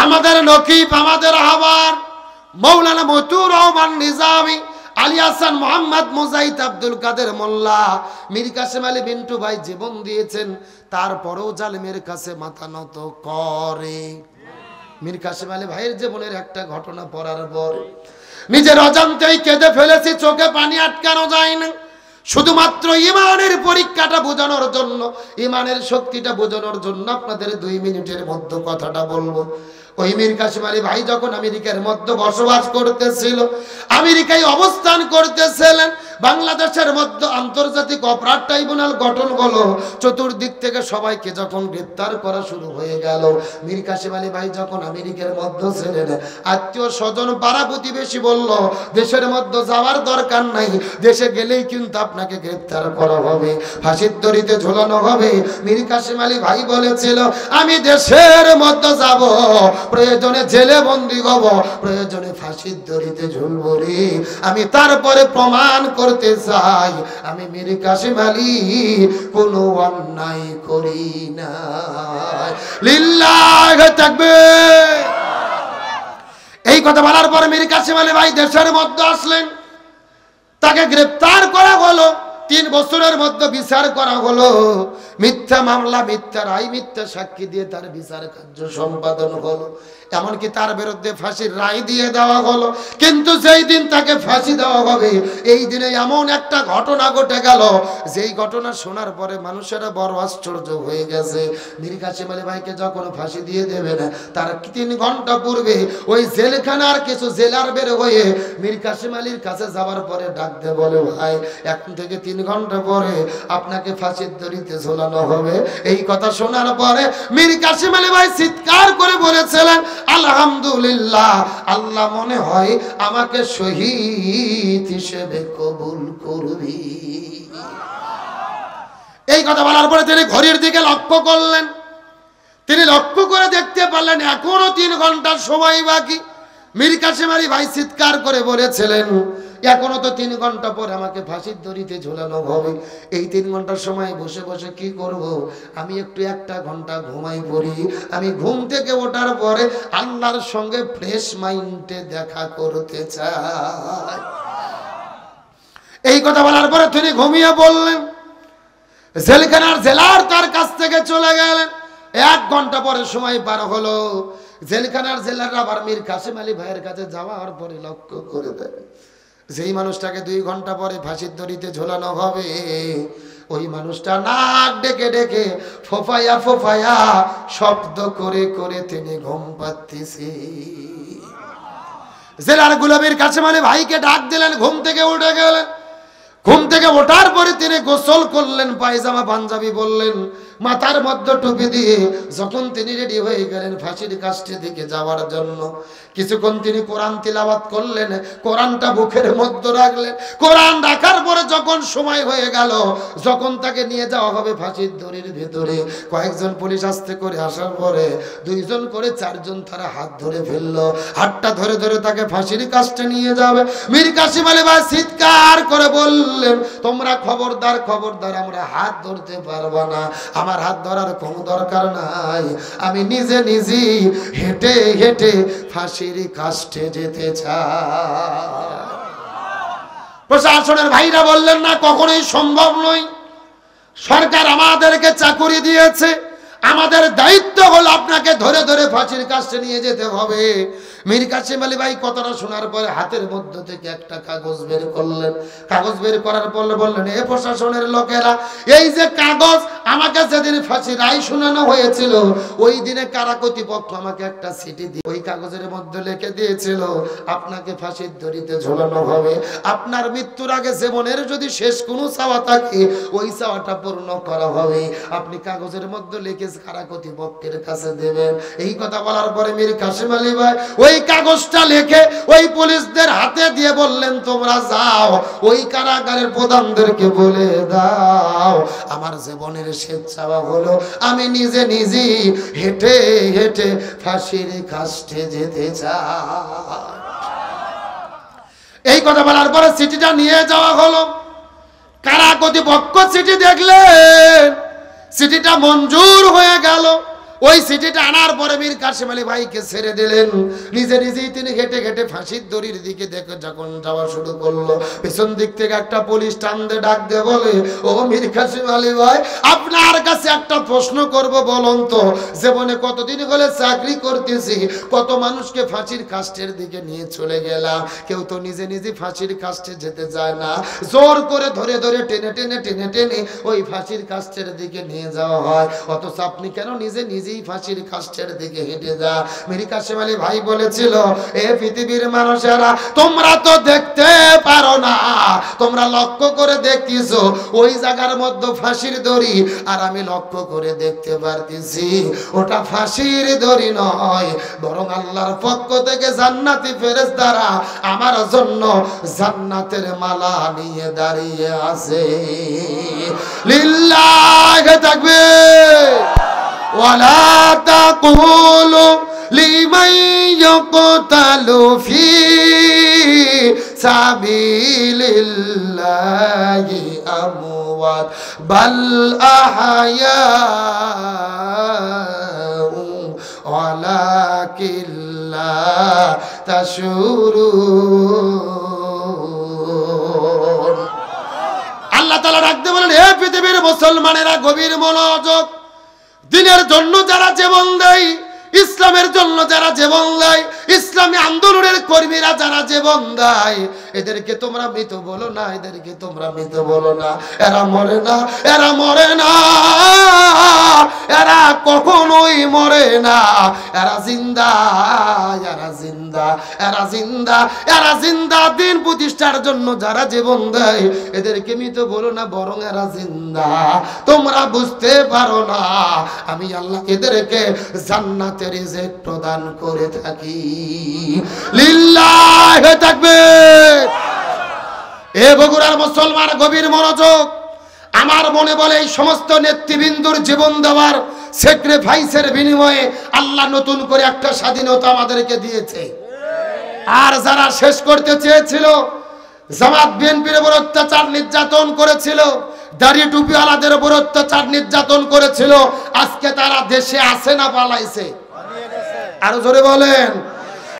আমাদের নকিব, আমাদের হাওয়ার মৌলানা মতিউর রহমান নিজামী, আলী হাসান মোহাম্মদ মুজাহিদ, আব্দুল কাদের মোল্লা, মীর কাসেম আলী বিন্টু ভাই জীবন দিয়েছেন, তারপরেও জালেমের কাছে মাথা নত করে। মীর কাসেম আলী ভাইয়ের জীবনের একটা ঘটনা পড়ার পর নিজের অজান্তেই কেঁদে ফেলেছি, চোখে পানি আটকানো যায় না। শুধুমাত্র ইমানের পরীক্ষাটা বোঝানোর জন্য, ইমানের শক্তিটা বোঝানোর জন্য আপনাদের 2 মিনিটের মধ্যে কথাটা বলবো। ওই মীর কাসেম আলী ভাই যখন আমেরিকার মধ্যে বসবাস করতেছিল, আমেরিকায় অবস্থান করতেছিলেন, বাংলাদেশের মধ্যে আন্তর্জাতিক অপরাধ ট্রাইব্যুনাল গঠন হলো, চতুর্দিক থেকে সবাইকে যখন গ্রেফতার করা শুরু হয়ে গেল, মীর কাসেম আলী ভাই যখন আমেরিকার মধ্যে ছিলেন, আত্মীয় স্বজন পাড়া প্রতিবেশী বলল দেশের মধ্যে যাওয়ার দরকার নাই, দেশে গেলেই কিন্তু আপনাকে গ্রেফতার করা হবে, ফাঁসির দড়িতে ঝোলানো হবে। মীর কাসেম আলী ভাই বলেছিল আমি দেশের মধ্যে যাব, প্রয়োজনে জেলে বন্দী হব, প্রয়োজনে ফাঁসির দড়িতে ঝুলব রে, আমি তারপরে প্রমাণ করতে চাই আমি মীর কাসেম আলী কোনো অন্যায় করি না। লিল্লাহ তাকবীর। এই কথা বলার পরে মীর কাসেম আলী ভাই দেশের মধ্যে আসলেন, তাকে গ্রেফতার করা হলো, 3 বছরের মধ্যে বিচার করা হলো, মিথ্যা মামলা, মিথ্যা রায়, মিথ্যা সাক্ষী দিয়ে তার বিচার কার্য সম্পাদন হলো, এমনকি তার বিরুদ্ধে ফাঁসির রায় দিয়ে দেওয়া হলো। কিন্তু যেই দিন তাকে ফাঁসি দেওয়া হবে, এই দিনে এমন একটা ঘটনা ঘটে গেল, যেই ঘটনা শোনার পরে মানুষেরা বড় আশ্চর্য হয়ে গেছে। মীর কাসেম আলী ভাইকে যখন ফাঁসি দিয়ে দেবেন, তার 3 ঘন্টা পূর্বে ওই জেলখানার কিছু জেলার বের হয়ে মীর কাসেম আলীর কাছে যাওয়ার পরে ডাক দিয়ে বলে ভাই এখন থেকে 3 ঘন্টা পরে আপনাকে ফাঁসির দড়িতে ঝোলানো হবে। এই কথা শোনার পরে মীর কাসেম আলী ভাই চিৎকার করে বলেছিলেন আলহামদুলিল্লাহ, আল্লাহ মনে হয় আমাকে শহীদ হিসেবে কবুল করবি। এই কথা বলার পরে তিনি ঘড়ির দিকে লক্ষ্য করলেন, তিনি লক্ষ্য করে দেখতে পারলেন এখনো 3 ঘন্টার সময় বাকি। মীর কাসেম আলী ভাই চিৎকার করে বলেছিলেন এখনো তো 3 ঘন্টা পর আমাকে ফাঁসির দড়িতে ঝোলানো হবে, এই 3 ঘন্টার সময় বসে বসে কি করব, আমি একটু 1 ঘন্টা ঘুমাই পড়ি, আমি ঘুম থেকে ওঠার পরে আল্লাহর সঙ্গে ফ্রেশ মাইন্ডে দেখা করতে চাই। এই কথা বলার পরে তিনি ঘুমিয়ে পড়লেন। জেলখানার জেলার তার কাছ থেকে চলে গেলেন, 1 ঘন্টা পরে সময় পার হলো। জেলখানার জেলার আবার মীর কাসেম আলী ভাইয়ের কাছে যাওয়ার পরে লক্ষ্য করে দেয় যেই মানুষটাকে 2 ঘন্টা পরে ফাঁসির দড়িতে ঝোলানো হবে, ওই মানুষটা নাক ডেকে ডেকে ফোফায়া ফোফায়া শব্দ করে করে তিনি ঘুম পাচ্ছেন। জেলার গোলামীর কাসেম আলী ভাইকে ডাক দিলেন, ঘুম থেকে উঠে গেলেন। ঘুম থেকে ওঠার পরে তিনি গোসল করলেন, পায়জামা পাঞ্জাবি বললেন, মাথার মধ্যে টুপি দিয়ে যখন তিনি রেডি হয়ে গেলেন ফাঁসির কাস্টে দিকে যাওয়ার জন্য, কিছুক্ষণ তিনি কোরআন তিলাওয়াত করলেন, কোরআনটা বুকের মধ্যে রাখলেন। কোরআন রাখার পরে যখন সময় হয়ে গেল, যখন তাকে নিয়ে যাওয়া হবে ফাঁসির দড়ির ভেতরে, কয়েকজন পুলিশ আসতে করে আসার পরে 2 জন করে 4 জন তারা হাত ধরে ফেললো, হাতটা ধরে ধরে তাকে ফাঁসির কাস্টে নিয়ে যাবে। মীর কাসেম আলী ভাই চিৎকার করে বললেন তোমরা খবরদার খবরদার, আমরা হাত ধরতে পারবো না, আমার হাত ধরার কোনো দরকার নাই, আমি নিজে নিজেই হেঁটে হেঁটে ফাঁসির কাস্টে যেতে চাই। প্রশাসনের ভাইরা বললেন না, কখনোই সম্ভব নয়, সরকার আমাদেরকে চাকুরি দিয়েছে, আমাদের দায়িত্ব হলো আপনাকে ধরে ধরে ফাঁসির কাস্টে নিয়ে যেতে হবে। মীর কাসেম আলী ভাই কথাটা শোনার পরে হাতের মধ্য থেকে একটা কাগজ বের করলেন। কাগজ বের করার পর বললেন এ প্রশাসনের লোকেরা, এই যে কাগজ আমাকে যেদিন ফাঁসি রায় শোনানো হয়েছিল ওই দিনে কারা কর্তৃপক্ষ আমাকে একটা চিঠি দিয়ে ওই কাগজের মধ্যে লিখে দিয়েছিল আপনাকে ফাঁসির দড়িতে ঝোলানো হবে, আপনার মৃত্যুর আগে জীবনের যদি শেষ কোনো চাওয়া থাকে ওই চাওয়াটা পূর্ণ করা হবে, আপনি কাগজের মধ্যে লিখে কারা কর্তৃপক্ষের কাছে দেবেন। এই কথা বলার পরে মীর কাসেম আলী ভাই ওই কাগজটা লিখে ওই পুলিশদের হাতে দিয়ে বললেন তোমরা যাও ওই কারাগারের প্রধানদেরকে বলে দাও আমার জীবনের শেষ চাওয়া হলো আমি নিজে নিজেই হেঁটে হেঁটে ফাঁসির কাস্টে যেতে চাই। এই কথা বলার পরে চিঠিটা নিয়ে যাওয়া হলো। কারা কর্তৃপক্ষ চিঠি দেখলেন, চিঠিটা মঞ্জুর হয়ে গেল। ওই সিটিটা আনার পরে মীর কাসেম আলী ভাইকে ছেড়ে দিলেন। নিজে নিজেই তিনি হেঁটে হেঁটে ফাঁসির দড়ির দিকে দেখে যখন যাওয়া শুরু করলো, পেছন দিক থেকে একটা পুলিশ টান দিয়ে ডাক দিয়ে বলে, ও মীর কাসেম আলী ভাই, আপনার কাছে একটা প্রশ্ন করব, বলুন তো, জীবনে কতদিন হলে চাকরি করতেছি, কত মানুষকে ফাঁসির কাষ্ঠের দিকে নিয়ে চলে গেলাম, কেউ তো নিজে নিজে ফাঁসির কাষ্ঠে যেতে চায় না, জোর করে ধরে ধরে টেনে টেনে টেনে টেনে ওই ফাঁসির কাষ্ঠের দিকে নিয়ে যাওয়া হয়, অথচ আপনি কেন নিজে নিজেই ফাঁসির কাষ্ঠের দিকে হেঁটে যা? মীর কাসেম আলী ভাই বলেছিল, এ পৃথিবীর মানুষেরা, তোমরা তো দেখতে পারো না, তোমরা লক্ষ্য করে দেখতেছো ওই জায়গার মধ্যে ফাঁসির দড়ি, আর আমি লক্ষ্য করে দেখতে পারতেছি ওটা ফাঁসির দড়ি নয়, বরং আল্লাহর পক্ষ থেকে জান্নাতি ফেরেশতারা আমার জন্য জান্নাতের মালা নিয়ে দাঁড়িয়ে আছে। লিল্লাহি তাকবীর। ওয়ালা তাকুলু লিমান ইয়াকতালু ফি সাবিলিল্লাহি আমওয়াত বাল আহয়াউ ওয়ালাকিন লা তাশউরুন। আল্লাহ তাআলা ডাকতে বলেন, হে পৃথিবীর মুসলমানেরা, গভীর মনোযোগ। দিনের জন্য যারা জীবন দেয়, ইসলামের জন্য যারা জীবন দেয়, ইসলামী আন্দোলনের কর্মীরা যারা জীবন দেয়, এদেরকে তোমরা মৃত বলো না, এদেরকে তোমরা মৃত বলো না। এরা মরে না, এরা মরে না, এরা কখনোই মরে না, এরা জিন্দা, এরা জিন্দা, এরা জিন্দা, এরা জিন্দা। দিন প্রতিষ্ঠার জন্য যারা জীবন দেয়, এদেরকে মৃত বলো না, বরং এরা জিন্দা। তোমরা বুঝতে পারো না, আমি আল্লাহ এদেরকে জান্নাতের রিজিক প্রদান করে থাকি। লিল্লাহি তাকবীর। এ বগুড়ার মুসলমান, গভীর মনোযোগ। আমার মনে বলে, এই সমস্ত নেতৃবৃন্দুর জীবন দেওয়ার স্যাক্রিফাইসের বিনিময়ে আল্লাহ নতুন করে একটা স্বাধীনতা আমাদেরকে দিয়েছে। আর যারা শেষ করতে চেয়েছিল, জামাত বিএনপির উপর অত্যাচার নির্যাতন করেছিল, দাড়ি টুপিওয়ালাদের উপর অত্যাচার নির্যাতন করেছিল, আজকে তারা দেশে আছে না পালাইছে? আরো জোরে বলেন।